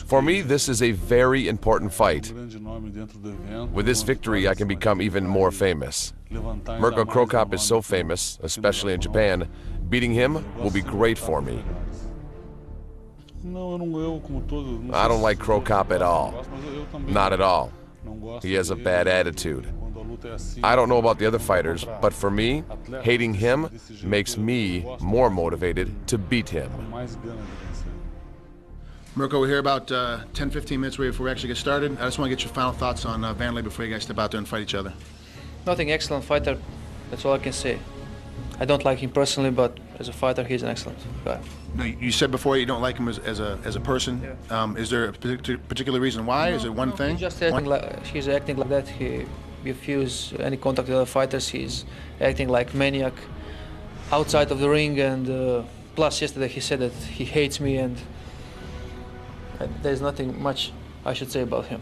For me, this is a very important fight. With this victory, I can become even more famous. Mirko Cro Cop is so famous, especially in Japan. Beating him will be great for me. I don't like Cro Cop at all. Not at all. He has a bad attitude. I don't know about the other fighters, but for me, hating him makes me more motivated to beat him. Mirko, we're here about 10-15 minutes before we actually get started. I just want to get your final thoughts on Wanderlei before you guys step out there and fight each other. Nothing, excellent fighter. That's all I can say. I don't like him personally, but as a fighter, he's an excellent guy. No, you said before you don't like him as a person. Yeah. Is there a particular reason why? Is it one thing? He's acting like that. He refuses any contact with other fighters. He's acting like maniac outside of the ring, and plus yesterday he said that he hates me, and there's nothing much I should say about him.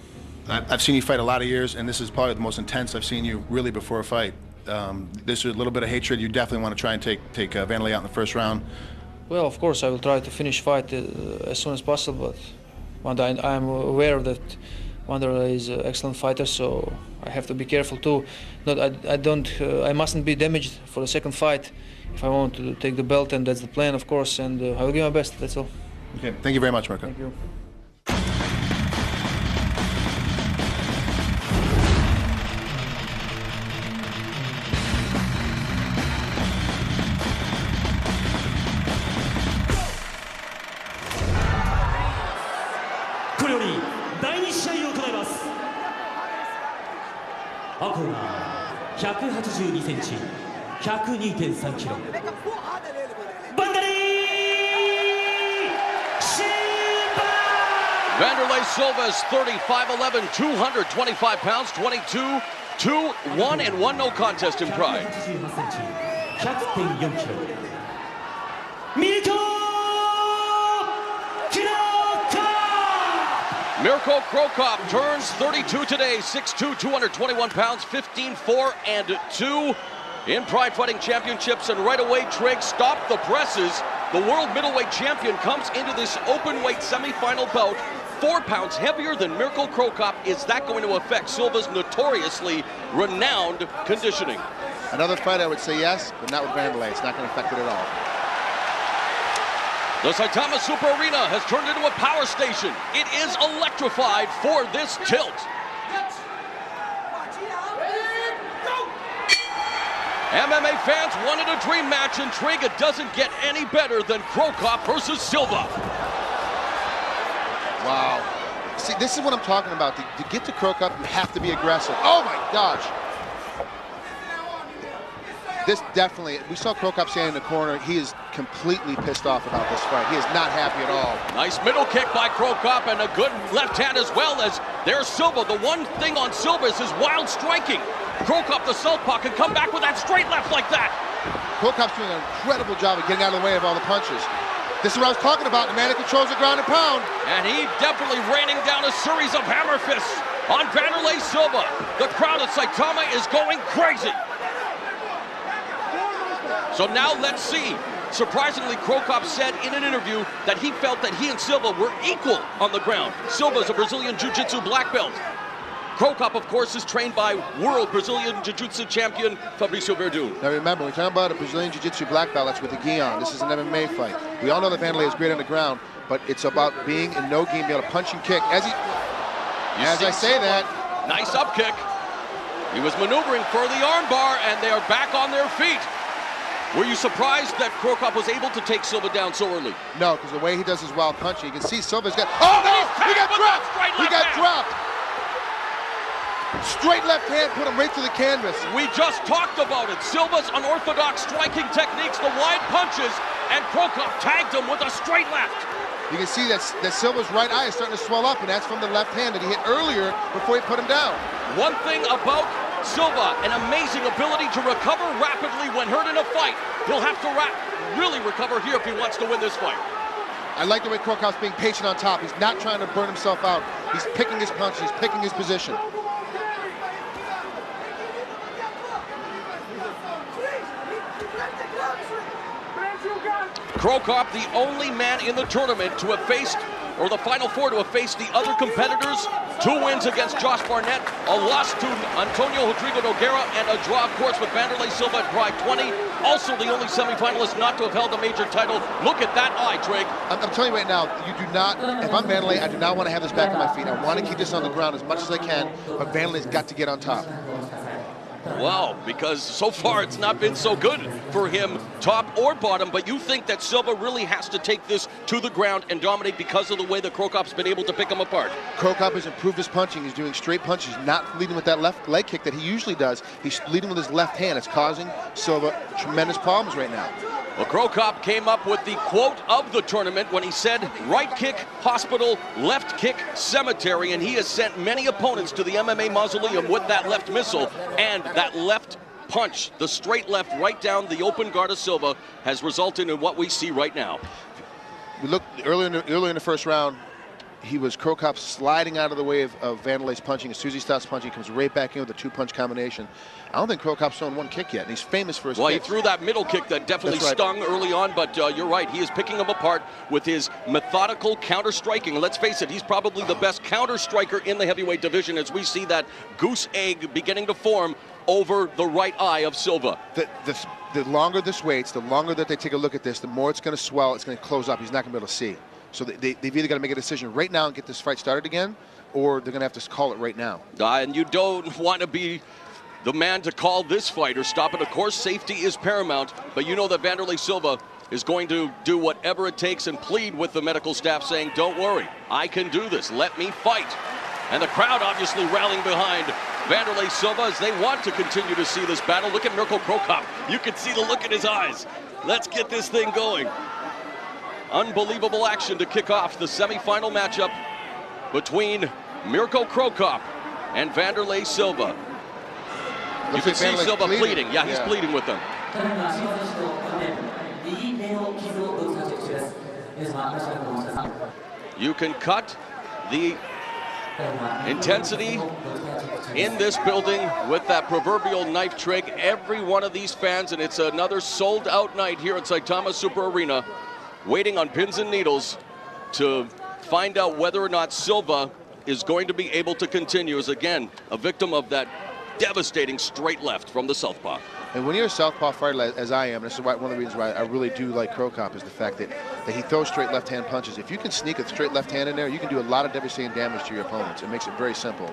I've seen you fight a lot of years, and this is probably the most intense I've seen you really before a fight. There's a little bit of hatred. You definitely want to try and take Wanderlei out in the first round. Well, of course, I will try to finish fight as soon as possible, but I'm aware that Wanderlei is an excellent fighter, so I have to be careful too. I mustn't be damaged for the second fight if I want to take the belt, and that's the plan, of course, and I will give my best, that's all. Okay, thank you very much, Mirko. Thank you. Wanderlei Silva is 35'11", 225 pounds, 22, 2-1 and 1 no contest in Prix. Mirko Cro Cop turns 32 today, 6'2", 221 pounds, 15-4 and 2 in Pride Fighting Championships. And right away, Trigg stopped the presses. The world middleweight champion comes into this open weight semifinal bout 4 pounds heavier than Mirko Cro Cop. Is that going to affect Silva's notoriously renowned conditioning? Another fight, I would say yes, but not with Wanderlei. It's not going to affect it at all. The Saitama Super Arena has turned into a power station. It is electrified for this tilt. MMA fans wanted a dream match in Trigg. It doesn't get any better than Cro Cop versus Silva. Wow. See, this is what I'm talking about. To get to Cro Cop, you have to be aggressive. Oh my gosh. This definitely, we saw Cro Cop standing in the corner. He is completely pissed off about this fight. He is not happy at all. Nice middle kick by Cro Cop and a good left hand as well. As there's Silva. The one thing on Silva is his wild striking. Cro Cop, the southpaw, can come back with that straight left like that. Cro Cop's doing an incredible job of getting out of the way of all the punches. This is what I was talking about. The man that controls the ground and pound. And he definitely raining down a series of hammer fists on Wanderlei Silva. The crowd at Saitama is going crazy. So now let's see. Surprisingly, Cro Cop said in an interview that he felt that he and Silva were equal on the ground. Silva's a Brazilian Jiu-Jitsu black belt. Cro Cop, of course, is trained by world Brazilian Jiu-Jitsu champion Fabricio Verdun. Now remember, we're talking about a Brazilian Jiu-Jitsu black belt. That's with the gi on. This is an MMA fight. We all know that Wanderlei is great on the ground, but it's about being in no gi and be able to punch and kick. As I say that, nice up kick. He was maneuvering for the armbar, and they are back on their feet. Were you surprised that Cro Cop was able to take Silva down so early? No, because the way he does his wild punching, you can see Silva's got. Oh no! He got dropped! He got dropped! Straight left hand put him right through the canvas. We just talked about it. Silva's unorthodox striking techniques, the wide punches, and Cro Cop tagged him with a straight left. You can see that Silva's right eye is starting to swell up, and that's from the left hand that he hit earlier before he put him down. One thing about Silva, an amazing ability to recover rapidly when hurt in a fight. He'll have to really recover here if he wants to win this fight. I like the way Cro Cop's being patient on top. He's not trying to burn himself out. He's picking his punches, he's picking his position. Krokop, the only man in the tournament to have faced, or the Final Four to have faced the other competitors. 2 wins against Josh Barnett, a loss to Antonio Rodrigo Nogueira, and a draw, of course, with Wanderlei Silva at Prix 20. Also the only semifinalist not to have held a major title. Look at that eye, Trig. I'm telling you right now, you do not, if I'm Wanderlei, I do not want to have this back on my feet. I want to keep this on the ground as much as I can, but Wanderlei's got to get on top. Well, because so far it's not been so good for him, top or bottom, but you think that Silva really has to take this to the ground and dominate because of the way that Krokop's been able to pick him apart. Krokop has improved his punching. He's doing straight punches, not leading with that left leg kick that he usually does. He's leading with his left hand. It's causing Silva tremendous problems right now. Well, Krokop came up with the quote of the tournament when he said, right kick, hospital, left kick, cemetery, and he has sent many opponents to the MMA mausoleum with that left missile, and that left punch, the straight left right down the open guard of Silva, has resulted in what we see right now. We looked earlier in the first round, Krokop sliding out of the way of Wanderlei's punching. As soon as he stops punching, he comes right back in with a 2-punch combination. I don't think Krokop's thrown 1 kick yet, and he's famous for his Well, kicks. he threw that middle kick that definitely stung early on, but you're right. He is picking him apart with his methodical counter-striking. Let's face it, he's probably the best counter-striker in the heavyweight division as we see that goose egg beginning to form over the right eye of Silva. The longer this waits, the longer that they take a look at this, the more it's going to swell, it's going to close up. He's not going to be able to see. So they've either got to make a decision right now and get this fight started again, or they're going to have to call it right now. And you don't want to be the man to call this fight or stop it. Of course, safety is paramount, but you know that Wanderlei Silva is going to do whatever it takes and plead with the medical staff saying, don't worry, I can do this, let me fight. And the crowd obviously rallying behind Wanderlei Silva as they want to continue to see this battle. Look at Mirko Krokop. You can see the look in his eyes. Let's get this thing going. Unbelievable action to kick off the semifinal matchup between Mirko Krokop and Wanderlei Silva. You can see Silva bleeding. Yeah, he's bleeding with them. You can cut the intensity in this building with that proverbial knife Trig. Every one of these fans, and it's another sold-out night here at Saitama Super Arena, waiting on pins and needles to find out whether or not Silva is going to be able to continue as, again, a victim of that devastating straight left from the southpaw. And when you're a southpaw fighter, as I am, and this is one of the reasons why I really do like Krokop, is the fact that he throws straight left-hand punches. If you can sneak a straight left hand in there, you can do a lot of devastating damage to your opponents. It makes it very simple.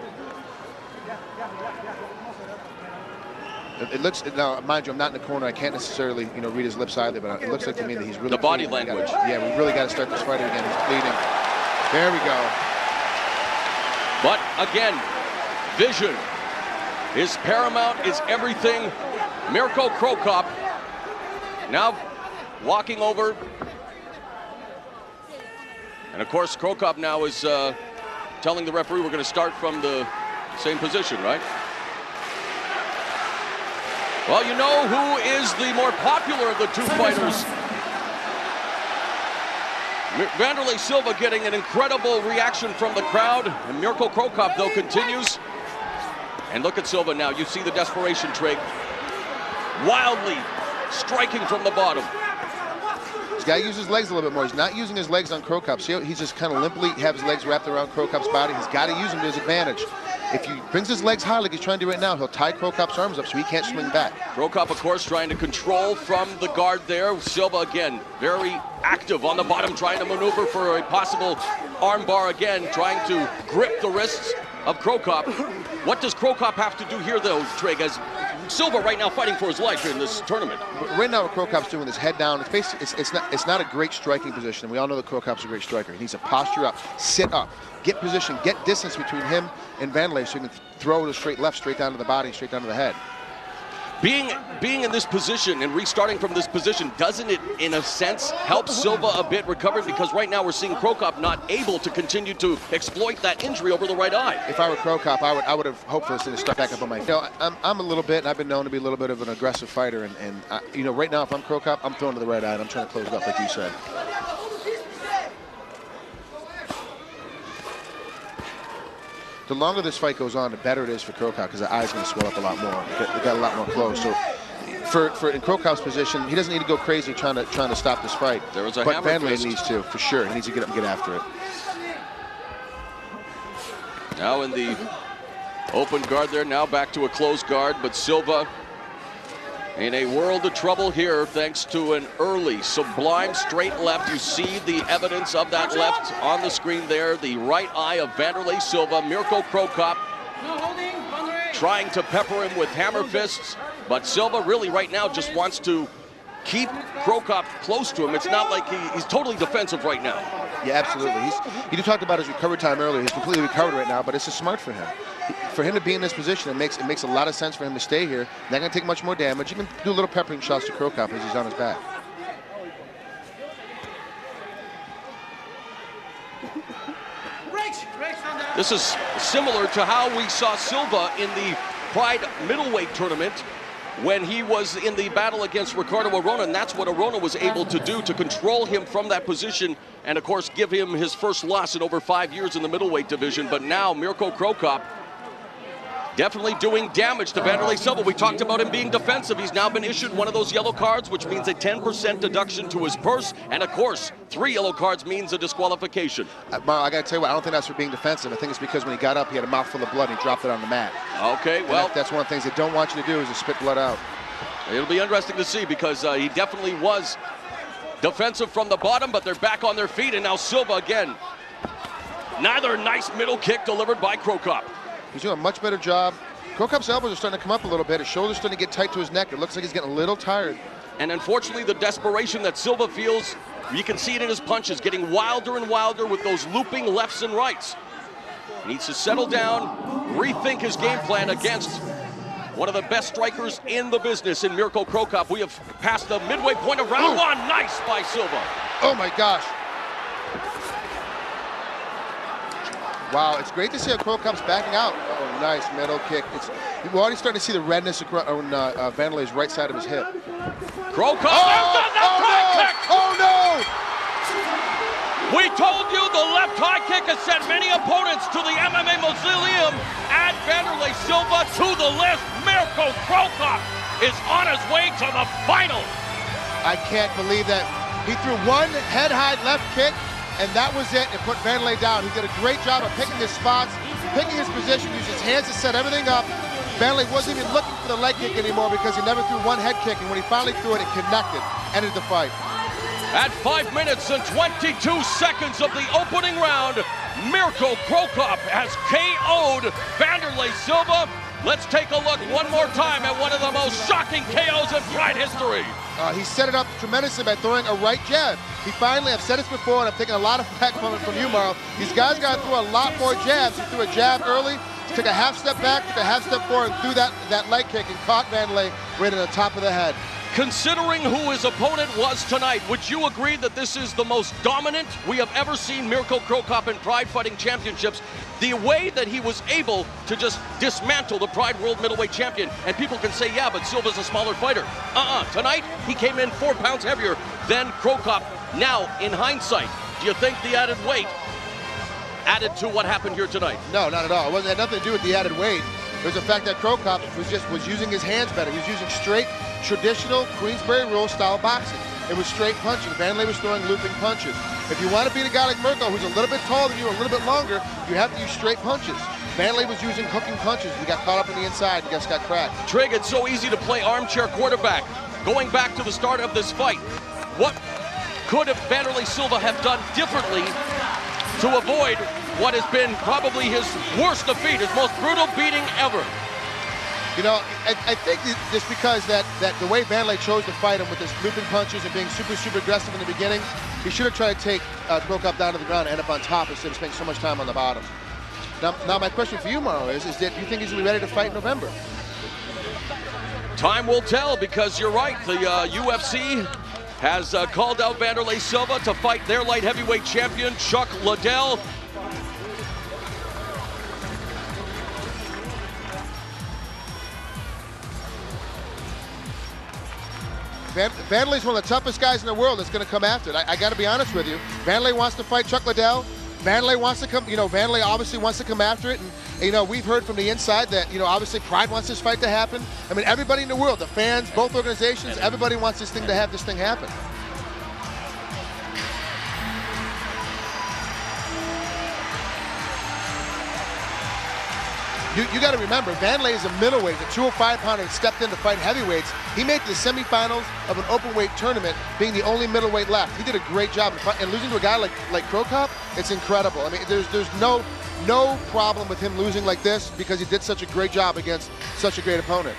It looks, now mind you, I'm not in the corner. I can't necessarily, read his lips either, but it looks like to me that he's really the body language. Yeah, we really got to start this fight again. He's bleeding. There we go. But again, vision is paramount, is everything. Mirko Krokop now walking over. And of course, Krokop now is telling the referee we're going to start from the same position, right? Well, you know who is the more popular of the two fighters. Wanderlei Silva getting an incredible reaction from the crowd. And Mirko Krokop, though, continues. And look at Silva now. You see the desperation, Trig. Wildly striking from the bottom. He's got to use his legs a little bit more. He's not using his legs on Krokop. See, he's just kind of limply have his legs wrapped around Krokop's body. He's got to use them to his advantage. If he brings his legs high like he's trying to do right now, he'll tie Krokop's arms up so he can't swing back. Krokop, of course, trying to control from the guard there. Silva, again, very active on the bottom, trying to maneuver for a possible armbar again, trying to grip the wrists of Krokop. What does Krokop have to do here, though, Trig, as Silva right now fighting for his life in this tournament? Right now, what Krokop's doing is head down. It's basically, it's not a great striking position. We all know that Krokop's a great striker. He needs to posture up, sit up, get position, get distance between him and Wanderlei so he can throw the straight left, straight down to the body, straight down to the head. Being in this position and restarting from this position, doesn't it, in a sense, help Silva a bit recover? Because right now we're seeing Krokop not able to continue to exploit that injury over the right eye. If I were Krokop, I would have hoped for this thing to start back up on my feet. I'm a little bit, and I've been known to be a little bit of an aggressive fighter, and right now if I'm Krokop, I'm throwing to the right eye, and I'm trying to close it up like you said. The longer this fight goes on, the better it is for Krokop because the eye's going to swell up a lot more. They got a lot more closed. So in Krokop's position, he doesn't need to go crazy trying to stop this fight. There was a but hammer Wanderlei fist. needs to, for sure. He needs to get up and get after it. Now in the open guard there, now back to a closed guard, but Silva in a world of trouble here thanks to an early sublime straight left. You see the evidence of that left on the screen there. The right eye of Wanderlei Silva. Mirko Krokop trying to pepper him with hammer fists, but Silva really right now just wants to keep Krokop close to him. It's not like he's totally defensive right now. Yeah, absolutely. You talked about his recovery time earlier. He's completely recovered right now, but it's just smart for him. For him to be in this position, it makes a lot of sense for him to stay here. Not going to take much more damage. You can do little peppering shots to Krokop as he's on his back. This is similar to how we saw Silva in the Pride middleweight tournament when he was in the battle against Ricardo Arona, and that's what Arona was able to do to control him from that position and, of course, give him his first loss in over 5 years in the middleweight division. But now Mirko Krokop definitely doing damage to Wanderlei Silva. We talked about him being defensive. He's now been issued one of those yellow cards, which means a 10% deduction to his purse. And, of course, 3 yellow cards means a disqualification. I got to tell you what, I don't think that's for being defensive. I think it's because when he got up, he had a mouthful of blood and he dropped it on the mat. Okay, well, that's one of the things they don't want you to do is to spit blood out. It'll be interesting to see because he definitely was defensive from the bottom, but they're back on their feet. And now Silva again. Another nice middle kick delivered by Krokop. He's doing a much better job. Krokop's elbows are starting to come up a little bit. His shoulders starting to get tight to his neck. It looks like he's getting a little tired. And unfortunately, the desperation that Silva feels, you can see it in his punches, getting wilder and wilder with those looping lefts and rights. He needs to settle down, rethink his game plan against one of the best strikers in the business in Mirko Krokop. We have passed the midway point of round one. Nice by Silva. Oh my gosh. Wow, it's great to see how Krokop's backing out. Oh, nice middle kick. We're already starting to see the redness on Wanderlei's right side of his hip. Krokop, kick! Oh no! We told you the left high kick has sent many opponents to the MMA mausoleum. Add Wanderlei Silva to the list. Mirko Krokop is on his way to the final. I can't believe that. He threw one head-high left kick, and that was it. It put Wanderlei down. He did a great job of picking his spots, picking his position, used his hands to set everything up. Wanderlei wasn't even looking for the leg kick anymore because he never threw one head kick, and when he finally threw it, it connected, ended the fight. At 5 minutes and 22 seconds of the opening round, Mirko Krokop has KO'd Wanderlei Silva. Let's take a look one more time at one of the most shocking KOs in Pride history. He set it up tremendously by throwing a right jab. He finally, I've said this before, and I've taken a lot of flack from you, Marl. These guys got to throw a lot more jabs. He threw a jab early, took a half step back, took a half step forward, and threw that leg kick and caught Wanderlei right in the top of the head. Considering who his opponent was tonight, would you agree that this is the most dominant we have ever seen Mirko Krokop in Pride Fighting Championships? The way that he was able to just dismantle the Pride World Middleweight Champion, and people can say, yeah, but Silva's a smaller fighter. Tonight, he came in 4 pounds heavier than Krokop. Now, in hindsight, do you think the added weight added to what happened here tonight? No, not at all. It had nothing to do with the added weight. It was the fact that Krokop was using his hands better. He was using straight, traditional Queensberry rule style boxing. It was straight punching. Wanderlei was throwing looping punches. If you want to beat a guy like Mirko, who's a little bit taller than you, a little bit longer, you have to use straight punches. Wanderlei was using hooking punches. He got caught up in the inside and just got cracked. Trig, it's so easy to play armchair quarterback. Going back to the start of this fight, what could Wanderlei Silva have done differently to avoid what has been probably his worst defeat, his most brutal beating ever? You know, I think just because that the way Wanderlei chose to fight him with his looping punches and being super aggressive in the beginning, he should have tried to take Krokop down to the ground and end up on top instead of spending so much time on the bottom. Now my question for you, Marlo, is that you think he's going to be ready to fight in November? Time will tell, because you're right. The UFC has called out Wanderlei Silva to fight their light heavyweight champion, Chuck Liddell. Wanderlei's one of the toughest guys in the world that's going to come after it. I got to be honest with you. Wanderlei wants to fight Chuck Liddell. Wanderlei wants to come, Wanderlei obviously wants to come after it, You know, we've heard from the inside that, you know, obviously Pride wants this fight to happen. I mean, everybody in the world, the fans, both organizations, everybody wants this thing to have this thing happen. You got to remember, Wanderlei is a middleweight, a 205-pounder that stepped in to fight heavyweights. He made the semifinals of an open-weight tournament, being the only middleweight left. He did a great job, and losing to a guy like Krokop, it's incredible. I mean, there's no problem with him losing like this because he did such a great job against such a great opponent.